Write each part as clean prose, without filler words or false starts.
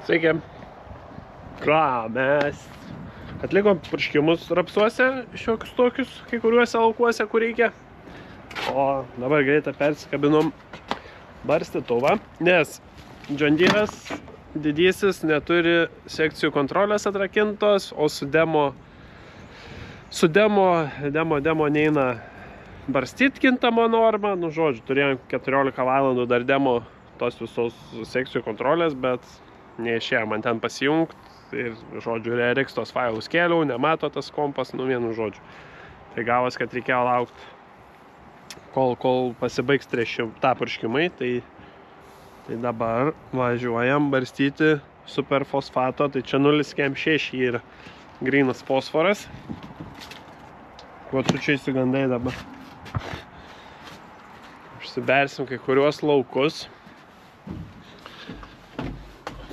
Sveiki. Ką, mes atlikom purškimus rapsuose, šiokius tokius, kai kuriuose laukuose, kur reikia. O dabar greitą persikabinom barstytuvą, nes John Deere'as didysis neturi sekcijų kontrolės atrakintos, o su demo neina barstyt kintamo normą. Nu, žodžiu, turėjom 14 valandų dar demo tos visos sekcijų kontrolės, bet neišėjo man ten pasijungt ir, žodžiu, RX tos failus kėliau, nemato tas kompas, nu vienu žodžiu. Tai gavos, kad reikėjo laukti, kol pasibaigs tą purškimai, tai dabar važiuojam barstyti superfosfato, tai čia 0,6 yra grynas fosforas. Kuo tu čia įsigandai dabar? Užsibersim kai kuriuos laukus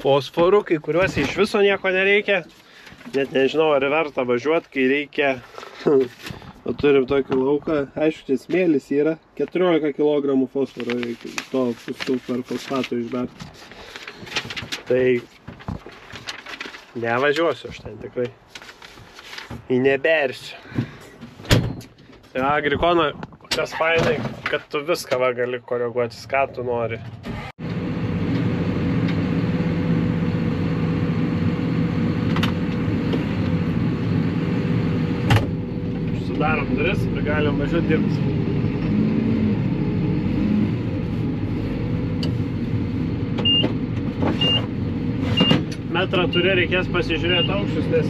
fosforų, kai kuriuos iš viso nieko nereikia. Net nežinau, ar verta važiuoti, kai reikia. O turim tokį lauką. Aišku, čia smėlis yra. 14 kg fosforo reikia to superfosfato išberti. Tai nevažiuosiu aš ten tikrai. Į nebersiu. Tai Agrikona, kas fainai, kad tu viską gali koreguotis, ką tu nori. Darom duris ir galim važiuoti dirbti. Metrą turi, reikės pasižiūrėti aukščius, nes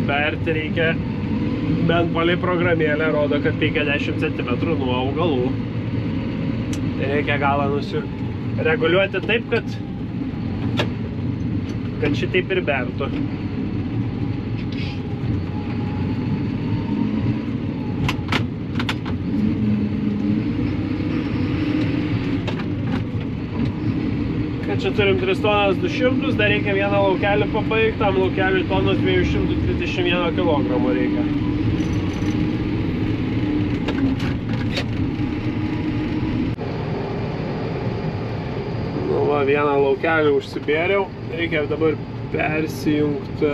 berti reikia bent palei programėlę, rodo, kad 50 cm nuo augalų. Tai reikia galą nusireguliuoti taip, kad šitaip ir bertų. Kad čia turim 3 tonas 200, dar reikia vieną laukelį pabaigti, tam laukeliui tonos 231 kg reikia. Nu va, vieną laukelį užsibėriau. Reikia dabar persijungti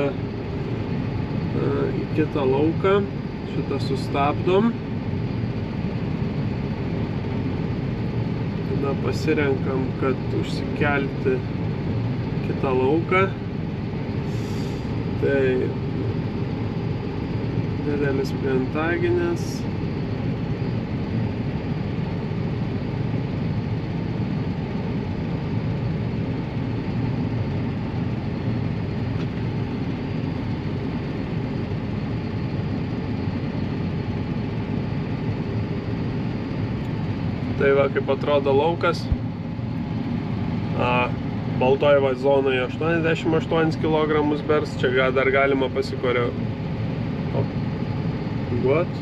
į kitą lauką. Šitą sustabdom. Tada pasirenkam, kad užsikelti kitą lauką. Tai didelis plientaginis. Tai va, kaip atrodo laukas. Baltoje zonoje 88 kg bers, čia dar galima pasikoreguoti.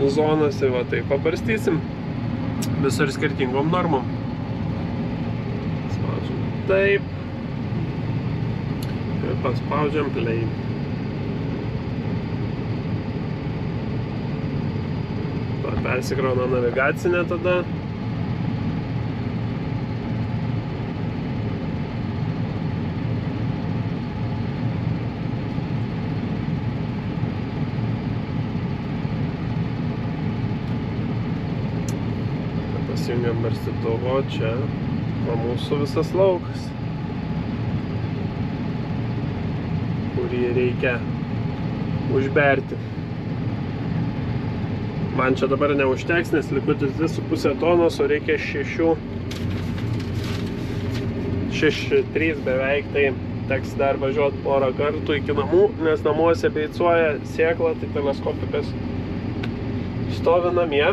Zonose, va, tai pabarstysim visur skirtingom normom. Spaudžiam taip. Ir paspaudžiam play. Persikrauna navigacinė tada. Pasijungiam barstytuvo, čia o mūsų visas laukas, kurį reikia užberti. Man čia dabar neužteks, nes likutis 2,5 tonos, o reikia 6,3 beveik, tai teks dar važiuoti porą kartų iki namų, nes namuose beicuoja sėklą, tai teleskopikas stovi namie.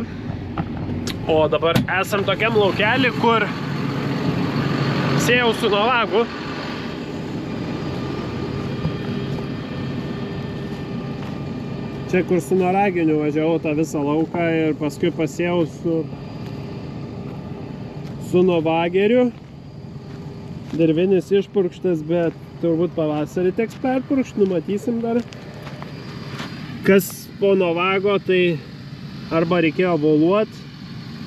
O dabar esam tokiam laukelį, kur sėjau su Novagu. Čia, kur su noraginiu važiavau tą visą lauką ir paskui pasėjau su Novageriu. Dirvinis išpurkštas, bet turbūt pavasarį teks perpurkšti, numatysim dar. Kas po Novago, tai arba reikėjo voluoti,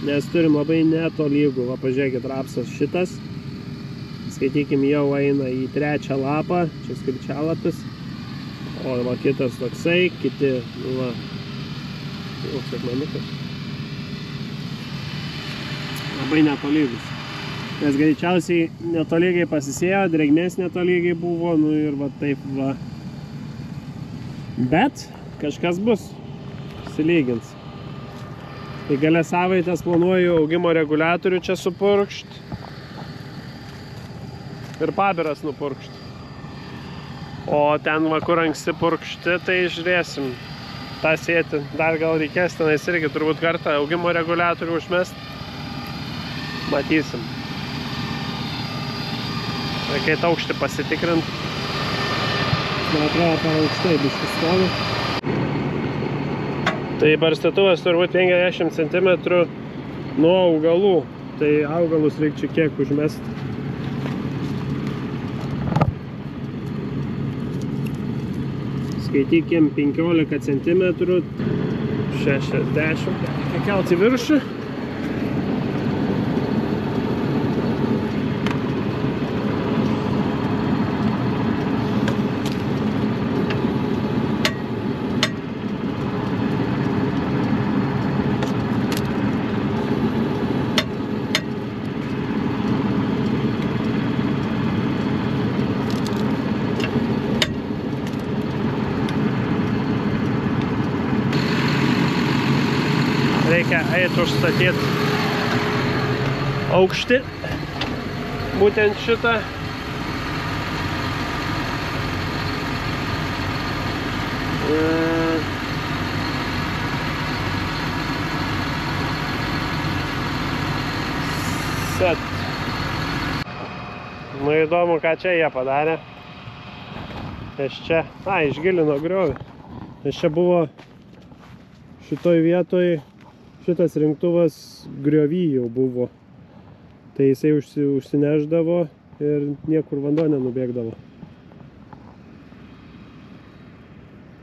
nes turim labai netolygų. Va, pažiūrėkit, rapsas šitas. Skaitykim, jau eina į 3 lapą, čia skaičialapis. O va, kitas toksai, kiti, nu va, jau sekmanukas. Labai netolygus. Nes greičiausiai netolygiai pasisėjo, drėgmės netolygiai buvo, nu ir va taip va. Bet kažkas bus, silygins. Tai gale savaitės planuoju augimo reguliatorių čia supurkšt ir pabiras nupurkšt. O ten va, kur anksti purkšti, tai žiūrėsim tą sėti. Dar gal reikės tenais irgi turbūt kartą augimo reguliatorių užmest. Matysim. Reikia aukštį pasitikrint. Man atrodo, per aukštai biškį stovi. Tai barstytuvas turbūt 50 cm nuo augalų. Tai augalus reikia čia kiek užmesti. Skaitykim 15 cm, 60. Reikia kelt į viršų. Reikia eiti užstatyti aukštį, būtent šitą. Set. Nu įdomu, ką čia jie padarė. Nes čia, išgilino griovį. Nes čia buvo šitoj vietoj, šitas rinktuvas griovy jau buvo. Tai jisai užsineždavo ir niekur vanduo nenubėgdavo.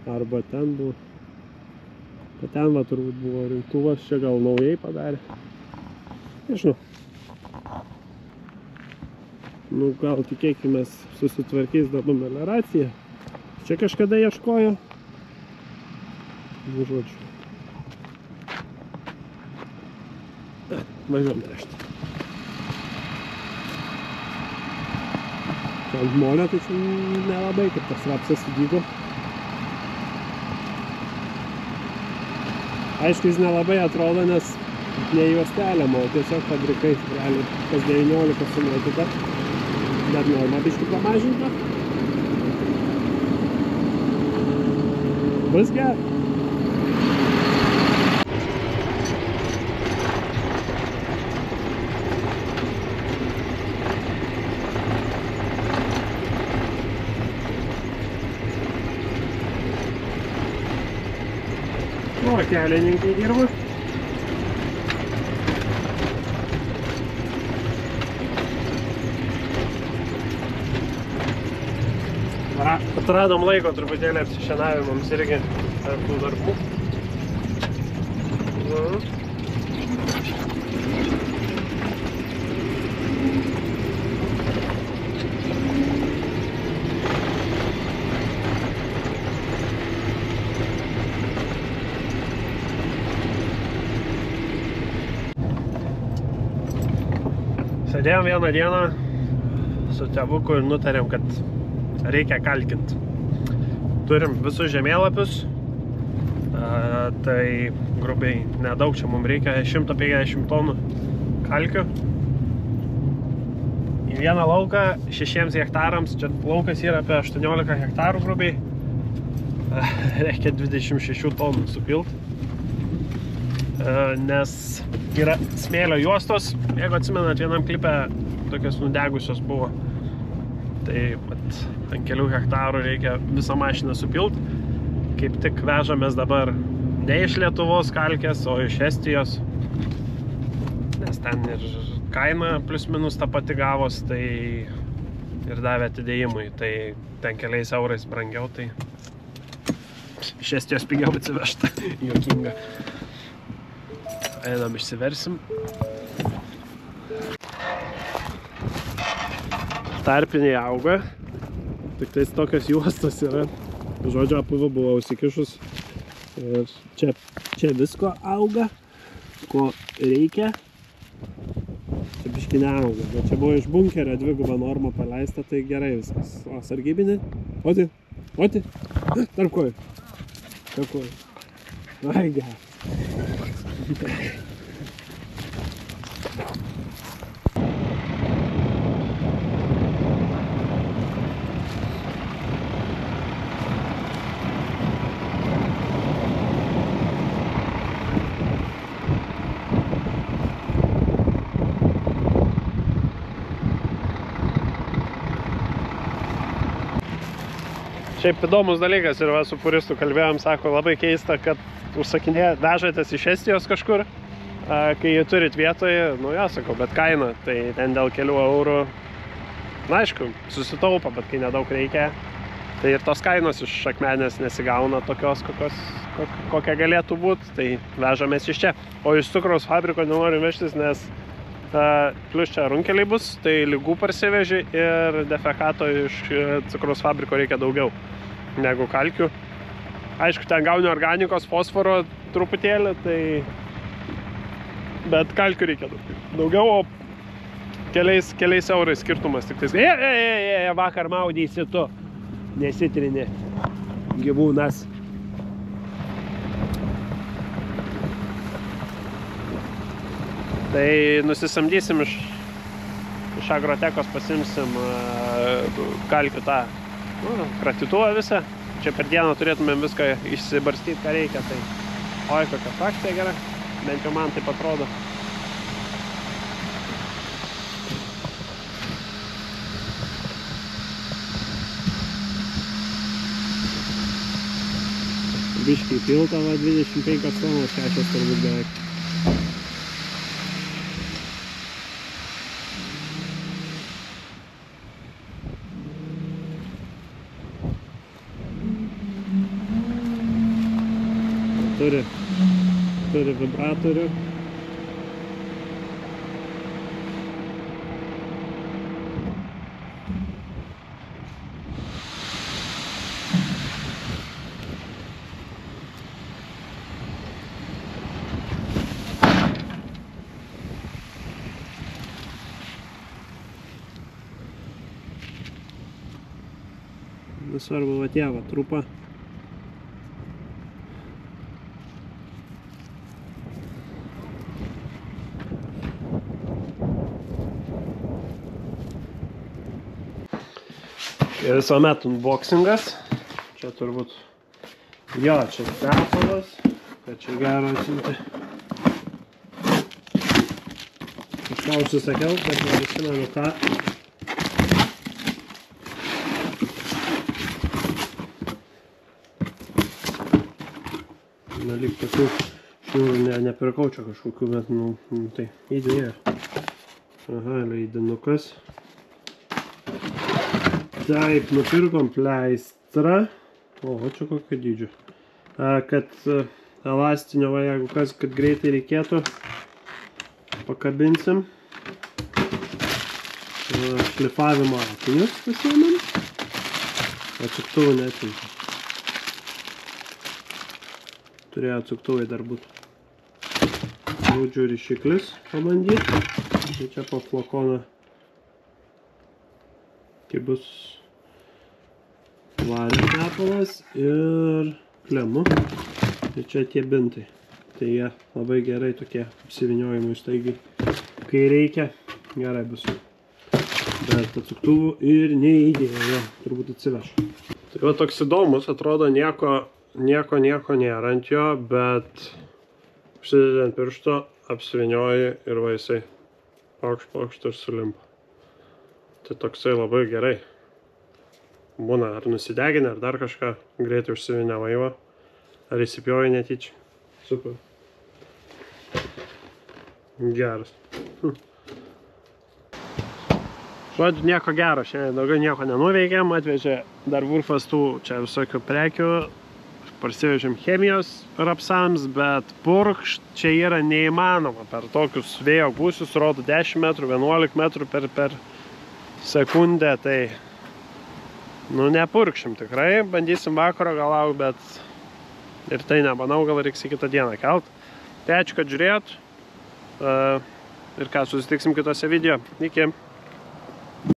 Arba ten buvo. Bet ten va turbūt buvo rinktuvas, čia gal naujai padarė. Nežinau. Nu gal tikėkimės susitvarkys dabar melioracija. Čia kažkada ieškojo. Nu žodžiu. Važiuom nešti. Čia ant molio, tai čia nelabai, kaip tas rapsas įdygo. Aišku, jis nelabai atrodo, nes ne juostelėm, o tiesiog fabrikais, realiai kas 19 sumėtyta. Bet norma biškį pamažinta. Bus gerai. O, kelininkai dirba. Atradom laiko truputėlį apsišienavimams irgi tarp tų darbų. Sėdėjom vieną dieną su tėvuku ir nutarėm, kad reikia kalkinti. Turim visus žemėlapius, tai grubiai nedaug čia mums reikia 150 tonų kalkių. Į vieną lauką 6 hektarams, čia laukas yra apie 18 hektarų grubiai, reikia 26 tonų supilt. Nes yra smėlio juostos, jeigu atsimenat, vienam klipe tokios nudegusios buvo. Tai ant kelių hektarų reikia visą mašiną supilt. Kaip tik vežamės dabar ne iš Lietuvos kalkės, o iš Estijos. Nes ten ir kaina plius minus tą pati gavos, tai ir davė atidėjimui. Tai ten keliais eurais brangiau, tai iš Estijos pigiau atsivežta. Juokinga. Einam išsiversim. Tarpiniai auga. Tik tais tokios juostos yra. Žodžiu, APV buvo užsikišus. Ir čia visko auga, ko reikia. Čia biški neauga. Bet čia buvo iš bunkerio dvigubą normą paleista, tai gerai viskas. O sargybinė? Oti. Tarp kojų. Ai, geras. Šiaip įdomus dalykas ir su furistu kalbėjom, sako, labai keista, kad vežatės iš Estijos kažkur, kai jį turit vietoje, nu jo, sakau, bet kaina, tai ten dėl kelių eurų, na aišku, susitaupa, bet kai nedaug reikia, tai ir tos kainos iš Akmenės nesigauna tokios, kokia galėtų būti, tai vežamės iš čia. O iš cukraus fabriko nenoriu vežtis, nes plus čia runkeliai bus, tai ligų parsiveži ir defekato iš cukraus fabriko reikia daugiau negu kalkių. Aišku, ten gauni organikos, fosforo truputėlį, tai... Bet kalkių reikia daugiau, o keliais eurais skirtumas tik tais. Vakar maudysi tu, nesitrini gyvūnas. Tai nusisamdysim iš agrotekos, pasimsim kalkių tą kratytuvą visą. Čia per dieną turėtumėm viską išsibarstyti, ką reikia, tai oi, kokia frakcija gera, bent jau man taip atrodo. Biškai pilta, 25 tonos, 6 turbūt beveik. Turi vibratorių. Nesvarbu, va tie, va, trupa. Ir visuomet unboxingas. Čia turbūt... Jo, čia tepalas. Kad čia gero atsimti. Kažką užsisakiau, bet neprisimenu ką. Na, lyg tokių šių nepirkau čia kažkokių, bet, nu, tai įdėjo. Aha, leidinukas. Taip, nupirkom pleistrą. O, čia kokio dydžio. Kad elastinio, va, jeigu kas, kad greitai reikėtų, pakabinsim. Šlifavimo akinius pasiėmėm. Atsuktuvų neatimti. Turėjo atsuktuvai dar būti. Žodžiu, rišiklis pabandyti. Tai čia po flakoną. Kai bus vario tepalas ir klemu. Tai čia tie bintai. Tai jie labai gerai tokie apsivyniojimai staigiai. Kai reikia, gerai bus. Bet atsuktuvų ir neįdėjo. Turbūt atsiveš. Tai va toks įdomus, atrodo nieko nėra ant jo, bet užsidedi ant piršto, apsivynioji ir va jisai paukšt ir sulimpa. Tai toksai labai gerai. Būna ar nusideginę, ar dar kažką, greitai užsivinę vaivą, ar įsipjovai netyčia. Super. Geras. Žodžiu, nieko gero, šiandien daugiau nieko nenuveikėm, atvežė dar Wurfas tų čia visokių prekių, parsivežėm chemijos rapsams, bet purkšt čia yra neįmanoma per tokius vėjo gūsius, rodo 10 metrų, 11 metrų per sekundę, tai nepurkšim tikrai, bandysim vakaro gal lauk, bet ir tai nemanau, gal reiks į kitą dieną kelt. Tai ačiū, kad žiūrėjot ir ką, susitiksim kitose video. Iki.